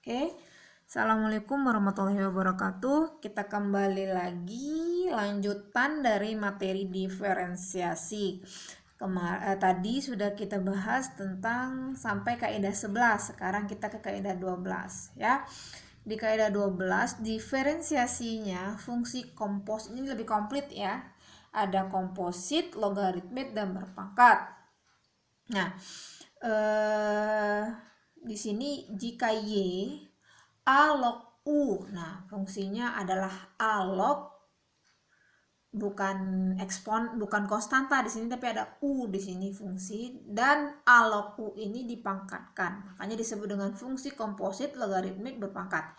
Oke, Assalamualaikum warahmatullahi wabarakatuh. Kita kembali lagi lanjutan dari materi diferensiasi. Tadi sudah kita bahas tentang sampai kaidah 11. Sekarang kita ke kaidah 12 ya. Di kaidah 12 diferensiasinya fungsi kompos ini lebih komplit ya. Ada komposit, logaritmik dan berpangkat. Nah, di sini jika Y A log U. Nah, fungsinya adalah A log, bukan konstanta di sini tapi ada U di sini fungsi, dan A log U ini dipangkatkan. Makanya disebut dengan fungsi komposit logaritmik berpangkat.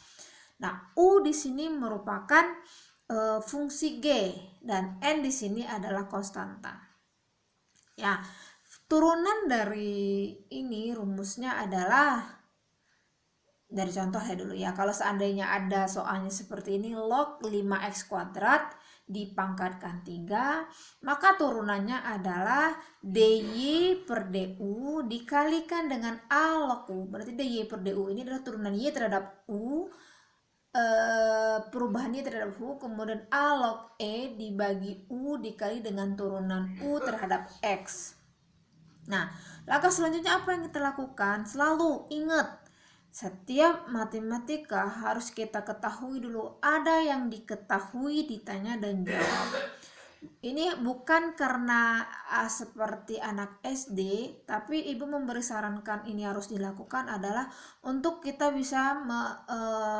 Nah, U di sini merupakan fungsi G dan N di sini adalah konstanta. Ya, turunan dari ini rumusnya adalah dari contoh ya dulu ya. Kalau seandainya ada soalnya seperti ini, log 5x kuadrat dipangkatkan 3, maka turunannya adalah dy per du dikalikan dengan a log u. Berarti dy per du ini adalah turunan y terhadap u, perubahannya terhadap u, kemudian a log e dibagi u dikali dengan turunan u terhadap x. Nah, langkah selanjutnya apa yang kita lakukan? Selalu ingat, setiap matematika harus kita ketahui dulu. Ada yang diketahui ditanya dan jawab. Ini bukan karena seperti anak SD, tapi ibu memberi sarankan ini harus dilakukan adalah untuk kita bisa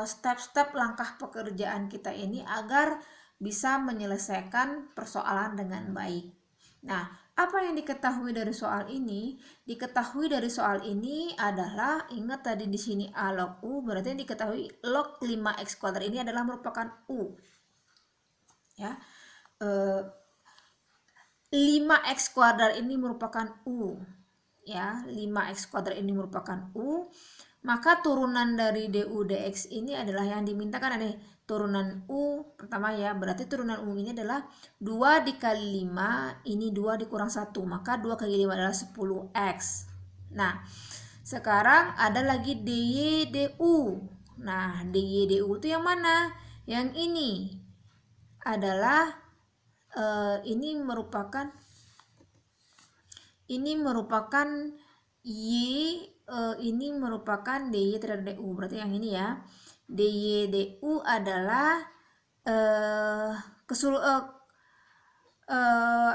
step-step langkah pekerjaan kita ini agar bisa menyelesaikan persoalan dengan baik. Nah, apa yang diketahui dari soal ini? Diketahui dari soal ini adalah, ingat tadi di sini A log U, berarti yang diketahui log 5x kuadrat ini adalah merupakan U. Ya. 5x kuadrat ini merupakan U. Ya, 5x kuadrat ini merupakan U. Maka turunan dari du dx ini adalah yang dimintakan ada turunan u pertama ya, berarti turunan u ini adalah 2 dikali 5, ini 2 dikurang 1, maka 2 kali 5 adalah 10x. Nah, sekarang ada lagi dy du. Nah, dy du itu yang mana? Yang ini adalah ini merupakan y, ini merupakan dy terhadap du, berarti yang ini ya. dy du adalah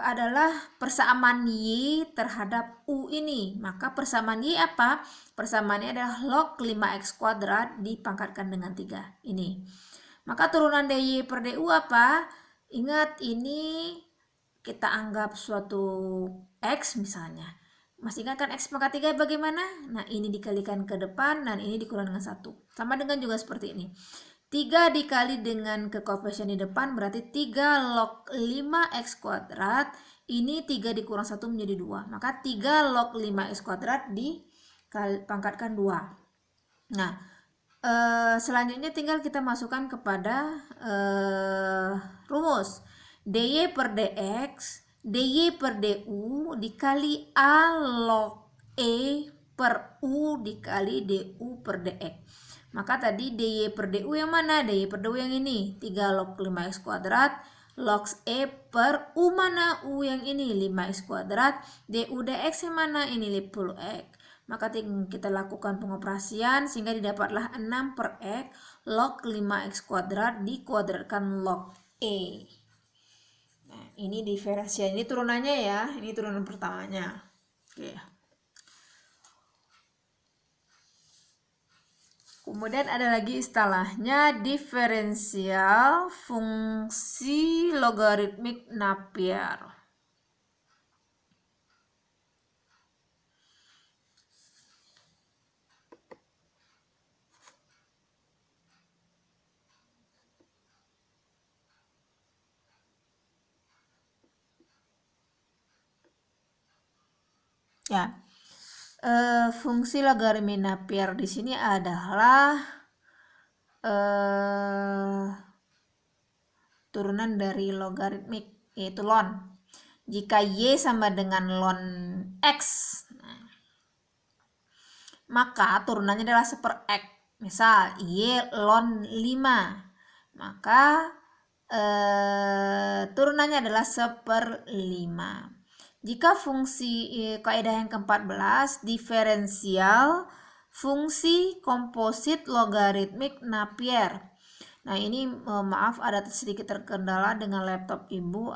adalah persamaan y terhadap u ini. Maka persamaan y apa? Persamaannya adalah log 5x kuadrat dipangkatkan dengan 3 ini. Maka turunan dy per du apa? Ingat, ini kita anggap suatu x misalnya. Masih ingat kan x pangkat 3 bagaimana? Nah, ini dikalikan ke depan dan ini dikurang dengan 1. Sama dengan juga seperti ini. 3 dikali dengan ke koefisien di depan berarti 3 log 5x kuadrat. Ini 3 dikurang 1 menjadi 2. Maka 3 log 5x kuadrat dipangkatkan 2. Nah, selanjutnya tinggal kita masukkan kepada rumus. dy per dx, dy per du dikali a log e per u dikali du per dx. Maka tadi dy per du yang mana? Dy per du yang ini, 3 log 5x kuadrat, log e per u mana? U yang ini, 5x kuadrat, du dx yang mana? Ini 10x. Maka kita lakukan pengoperasian sehingga didapatlah 6 per x log 5x kuadrat dikuadratkan log e. Nah, ini diferensiasi, ini turunannya ya, ini turunan pertamanya. Oke. Kemudian ada lagi istilahnya diferensial fungsi logaritmik Napier. Ya, fungsi logaritmik Napier di sini adalah turunan dari logaritmik, yaitu ln. Jika y sama dengan ln x, maka turunannya adalah 1/x. Misal Y ln 5, maka turunannya adalah 1/5. Jika fungsi kaidah yang ke-14, diferensial fungsi komposit logaritmik Napier. Nah ini maaf ada sedikit terkendala dengan laptop ibu,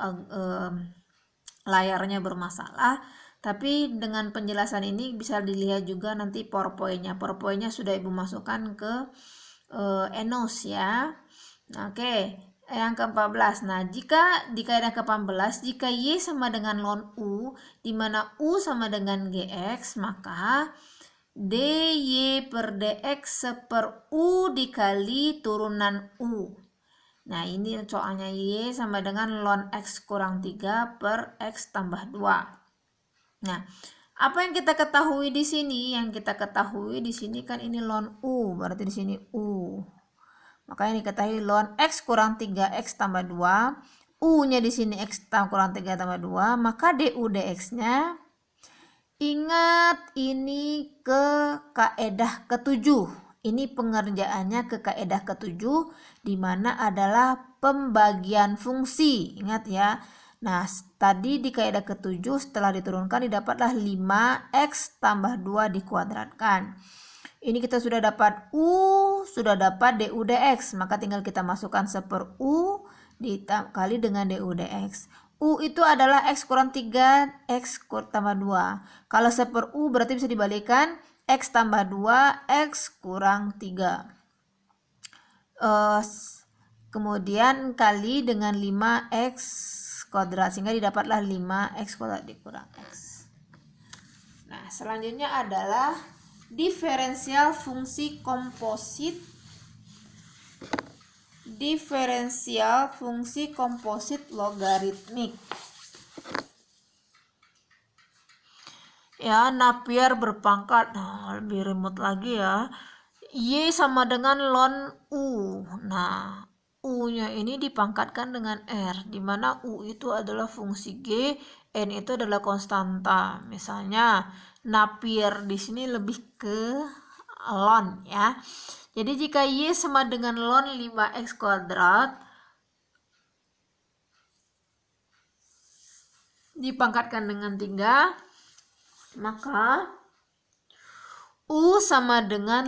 layarnya bermasalah. Tapi dengan penjelasan ini bisa dilihat juga nanti PowerPoint-nya. PowerPoint-nya sudah ibu masukkan ke Enos ya. Nah, oke. Yang ke-14. Nah, jika di kaidah ke-14, jika Y sama dengan ln U, di mana U sama dengan GX, maka dy per dx per U dikali turunan U. Nah, ini soalnya Y sama dengan ln X kurang 3 per X tambah 2. Nah, apa yang kita ketahui di sini? Yang kita ketahui di sini kan ini ln U, berarti di sini U. Makanya diketahui ln X kurang 3X tambah 2, U-nya di sini X kurang 3 tambah 2, maka du dx-nya, ingat ini ke kaedah ke-7. Ini pengerjaannya ke kaedah ke-7, di mana adalah pembagian fungsi. Ingat ya. Nah, tadi di kaedah ke-7 setelah diturunkan didapatlah 5X tambah 2 dikuadratkan. Ini kita sudah dapat U, sudah dapat du dx, maka tinggal kita masukkan 1/U dikali dengan du dx. U itu adalah X kurang 3, X tambah 2. Kalau 1/U berarti bisa dibalikan X tambah 2, X kurang 3. Kemudian kali dengan 5X kuadrat, sehingga didapatlah 5X kuadrat dikurang X. Nah, selanjutnya adalah diferensial fungsi komposit. Diferensial fungsi komposit logaritmik. Ya, Napier berpangkat, lebih remote lagi ya. Y sama dengan ln U. Nah, U-nya ini dipangkatkan dengan R, di mana U itu adalah fungsi G, N itu adalah konstanta. Misalnya Napier di sini lebih ke ln ya. Jadi jika Y sama dengan ln 5X kuadrat dipangkatkan dengan 3, maka U sama dengan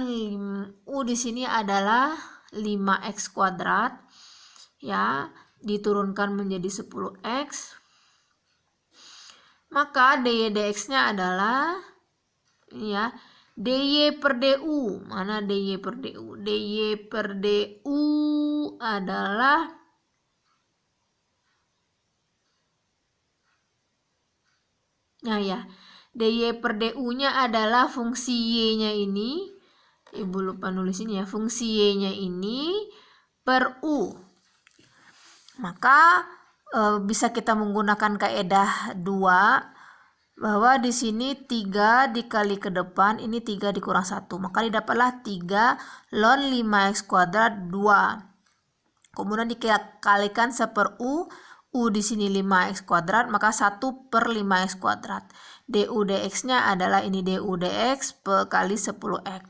U di sini adalah 5X kuadrat ya, diturunkan menjadi 10X. Maka dy dx-nya adalah ya, dy per du. Mana dy per du? Dy per du adalah dy per du-nya adalah fungsi y-nya ini. Ibu lupa nulis ini ya, fungsi y-nya ini per u. Maka bisa kita menggunakan kaedah 2, bahwa di sini 3 dikali ke depan, ini 3 dikurang 1, maka didapatlah 3 ln 5X kuadrat 2. Kemudian dikalikan 1/U, U di sini 5X kuadrat, maka 1/5X kuadrat. Du dx-nya adalah ini du dx kali 10X.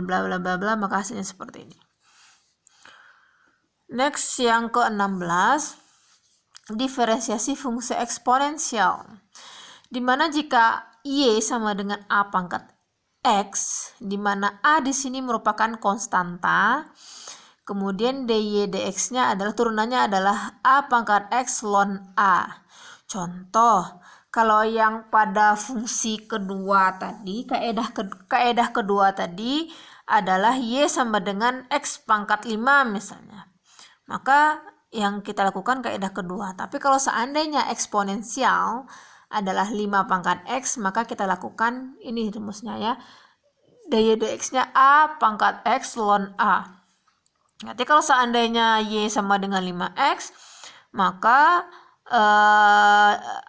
Bla bla bla bla, maka hasilnya seperti ini. Next, yang ke-16, diferensiasi fungsi eksponensial. Dimana jika Y sama dengan A pangkat X, dimana A di sini merupakan konstanta, kemudian dy dx-nya adalah turunannya adalah A pangkat X ln A. Contoh, kalau yang pada fungsi kedua tadi, kaedah kedua tadi adalah Y sama dengan X pangkat 5 misalnya. Maka yang kita lakukan kaedah kedua. Tapi kalau seandainya eksponensial adalah 5 pangkat X, maka kita lakukan ini rumusnya ya. Dy dx-nya A pangkat X ln A. Nanti kalau seandainya Y sama dengan 5X, maka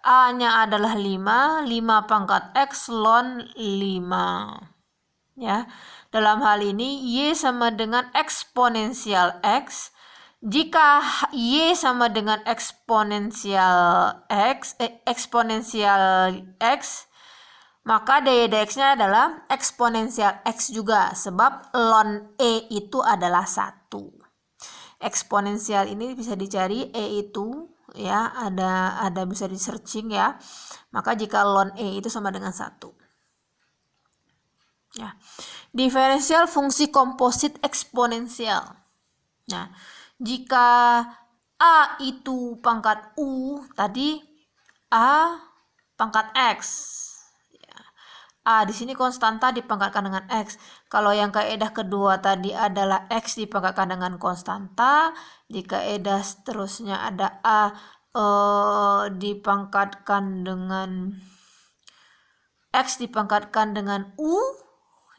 A-nya adalah 5 pangkat X ln 5. Ya. Dalam hal ini Y sama dengan eksponensial X. Jika Y sama dengan eksponensial X, maka dy dx-nya adalah eksponensial x juga, sebab ln E itu adalah 1. Eksponensial ini bisa dicari, E itu ya ada bisa di searching ya. Maka jika ln E itu sama dengan 1. Ya. Diferensial fungsi komposit eksponensial. Nah, jika A itu pangkat U, tadi A pangkat X. A di sini konstanta dipangkatkan dengan X. Kalau yang kaidah kedua tadi adalah X dipangkatkan dengan konstanta. Di kaidah seterusnya ada A dipangkatkan dengan X dipangkatkan dengan U.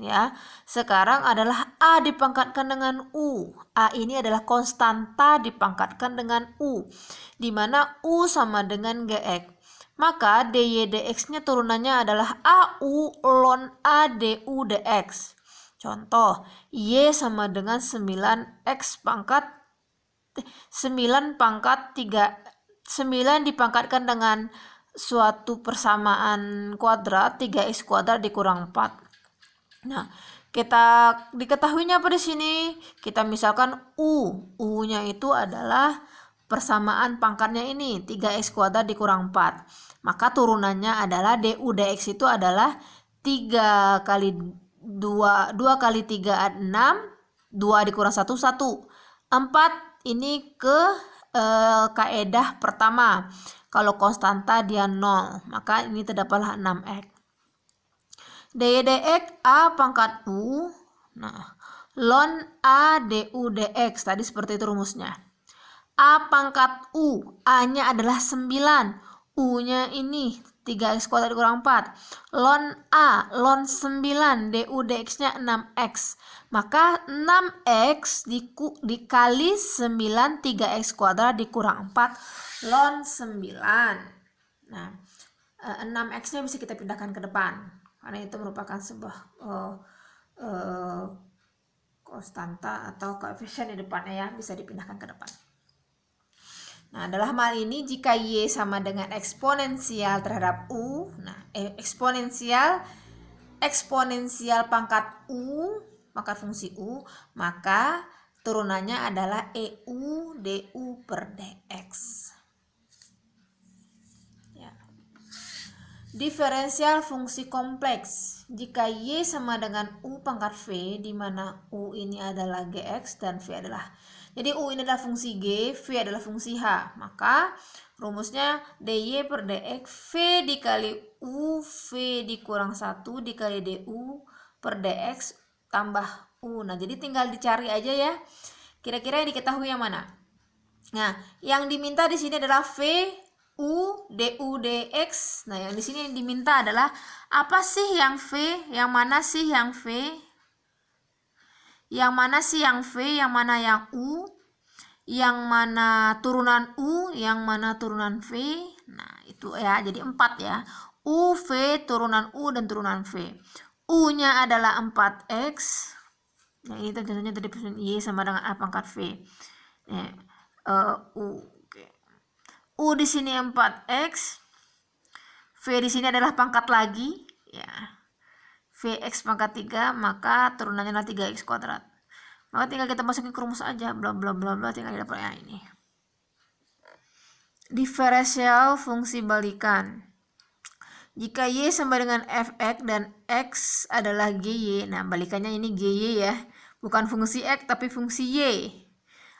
Ya, sekarang adalah A dipangkatkan dengan U. A ini adalah konstanta dipangkatkan dengan U, di mana U sama dengan GX. Maka dy dx-nya turunannya adalah AU ln A du dx. Contoh, Y sama dengan 9x pangkat 9 pangkat 3. 9 dipangkatkan dengan suatu persamaan kuadrat, 3x kuadrat dikurang 4. Nah, kita diketahuinya apa di sini? Kita misalkan U-nya itu adalah persamaan pangkatnya ini 3x kuadrat dikurang 4. Maka turunannya adalah du dx itu adalah 3 kali 2 kali 3 6, 2 dikurang 1 1. 4 ini ke kaedah pertama. Kalau konstanta dia 0, maka ini terdapatlah 6x. dy dx A pangkat U. Nah, ln A du dx tadi seperti itu rumusnya. A pangkat U, A-nya adalah 9. U-nya ini 3x kuadrat dikurang 4. Ln A, ln 9, du dx-nya 6x. Maka 6x dikali 9, 3x kuadrat dikurang 4, ln 9. Nah, 6x-nya bisa kita pindahkan ke depan, karena itu merupakan sebuah konstanta atau koefisien di depannya ya, bisa dipindahkan ke depan. Nah, dalam hal ini jika Y sama dengan eksponensial terhadap U, nah eksponensial pangkat U, pangkat fungsi U, maka turunannya adalah EU du per dx. Ya. Diferensial fungsi kompleks. Jika Y sama dengan U pangkat V, di mana U ini adalah Gx dan V adalah, jadi U ini adalah fungsi G, V adalah fungsi H. Maka rumusnya dy per dx V dikali U, V dikurang 1 dikali du per dx tambah U. Nah, jadi tinggal dicari aja ya. Kira-kira yang diketahui yang mana? Nah, yang diminta di sini adalah V U du dx. Nah, yang di sini yang diminta adalah apa sih yang V? Yang mana sih yang V? Yang mana sih yang V? Yang mana yang U? Yang mana turunan U? Yang mana turunan V? Nah, itu ya. Jadi 4 ya. U, V, turunan U dan turunan V. U-nya adalah 4x. Nah, ini tentunya tadi Y sama dengan A pangkat V. U. U di sini 4x. V di sini adalah pangkat lagi, ya. Vx pangkat 3, maka turunannya adalah 3x kuadrat. Maka tinggal kita masukin ke rumus aja, bla bla bla bla, tinggal dapatnya ini. Diferensial fungsi balikan. Jika Y sama dengan fx dan x adalah gy, nah balikannya ini gy ya, bukan fungsi x tapi fungsi y.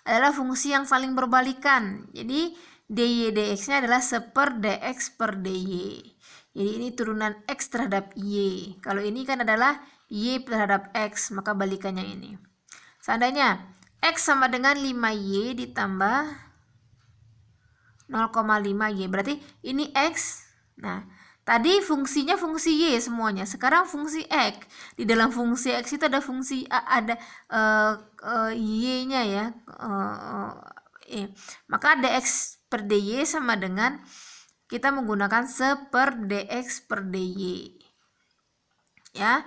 Adalah fungsi yang saling berbalikan. Jadi dy dx-nya adalah 1 dx per dy. Jadi ini turunan x terhadap y. Kalau ini kan adalah y terhadap x, maka balikannya ini. Seandainya x sama dengan 5y ditambah 0,5y, berarti ini x. Nah, tadi fungsinya fungsi y semuanya. Sekarang fungsi x. Di dalam fungsi x itu ada fungsi ada y-nya ya. Maka dx per dy sama dengan kita menggunakan 1 dx per dy. Ya.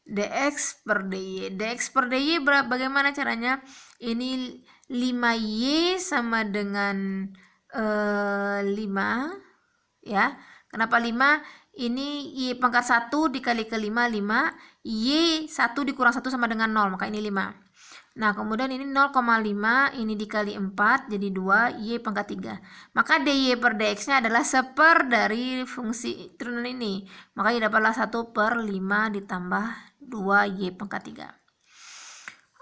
Dx per dy. Dx per dy bagaimana caranya? Ini 5y sama dengan 5 ya. Kenapa 5? ini Y pangkat 1 dikali ke 5, 5. Y 1 dikurang 1 sama dengan 0, maka ini 5. Nah, kemudian ini 0,5, ini dikali 4, jadi 2, Y pangkat 3. Maka dy per dx-nya adalah seper dari fungsi turunan ini. Maka ini dapatlah 1/5 ditambah 2, Y pangkat 3.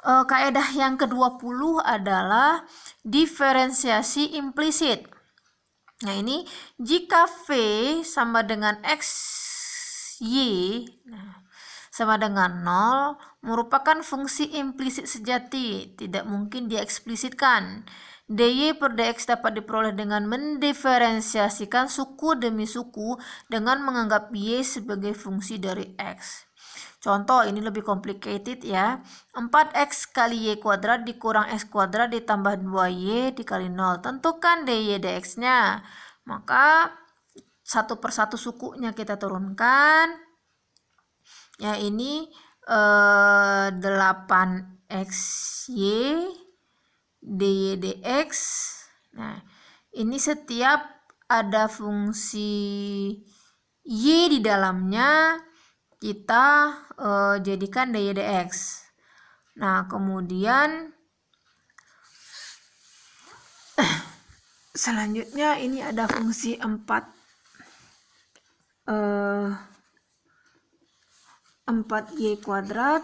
Kaidah yang ke-20 adalah diferensiasi implisit. Nah, ini jika V sama dengan XY sama dengan 0 merupakan fungsi implisit sejati, tidak mungkin dieksplisitkan. dy per dx dapat diperoleh dengan mendiferensiasikan suku demi suku dengan menganggap y sebagai fungsi dari x. Contoh, ini lebih complicated ya. 4x kali y kuadrat dikurang x kuadrat ditambah 2y dikali 0. Tentukan dy dx-nya. Maka satu persatu sukunya kita turunkan. Ya, ini 8xy dy dx. Nah, ini setiap ada fungsi y di dalamnya kita jadikan dy dx. Nah, kemudian selanjutnya ini ada fungsi 4y kuadrat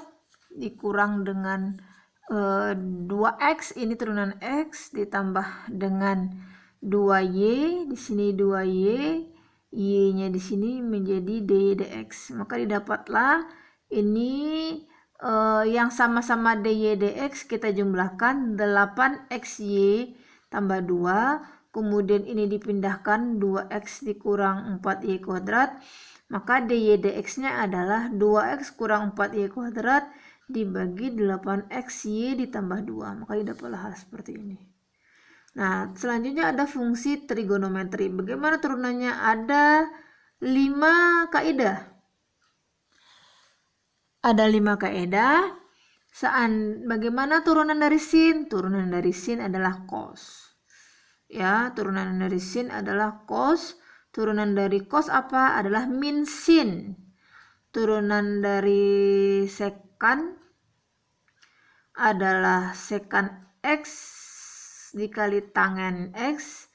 dikurang dengan 2x, ini turunan x ditambah dengan 2y, di sini 2y, y-nya di sini menjadi dy dx. Maka didapatlah ini yang sama-sama dy dx kita jumlahkan 8xy tambah 2, kemudian ini dipindahkan 2x dikurang 4y kuadrat. Maka dy dx-nya adalah 2x kurang 4y kuadrat dibagi 8xy ditambah 2. Maka didapatlah hal seperti ini. Nah, selanjutnya ada fungsi trigonometri. Bagaimana turunannya? Ada 5 kaidah. Ada 5 kaidah. Bagaimana turunan dari sin? Turunan dari sin adalah cos. Ya, turunan dari sin adalah cos. Turunan dari cos apa? Adalah min sin. Turunan dari sekan adalah sekan x dikali tangen x.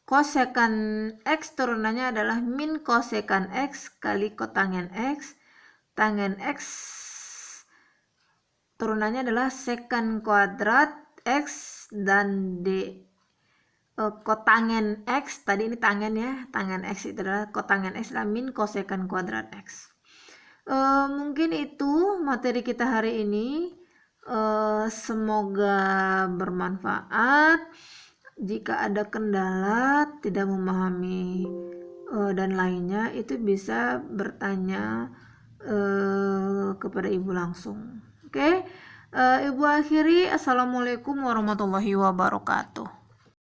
Kosekan x turunannya adalah min kosekan x kali kotangen x. Tangen x turunannya adalah sekan kuadrat x dan kotangen x, tadi ini tangen ya, tangen x itu adalah kotangen x adalah min kosekan kuadrat x. Mungkin itu materi kita hari ini. Semoga bermanfaat. Jika ada kendala, tidak memahami dan lainnya, itu bisa bertanya kepada Ibu langsung. Oke, Ibu akhiri. Assalamualaikum warahmatullahi wabarakatuh.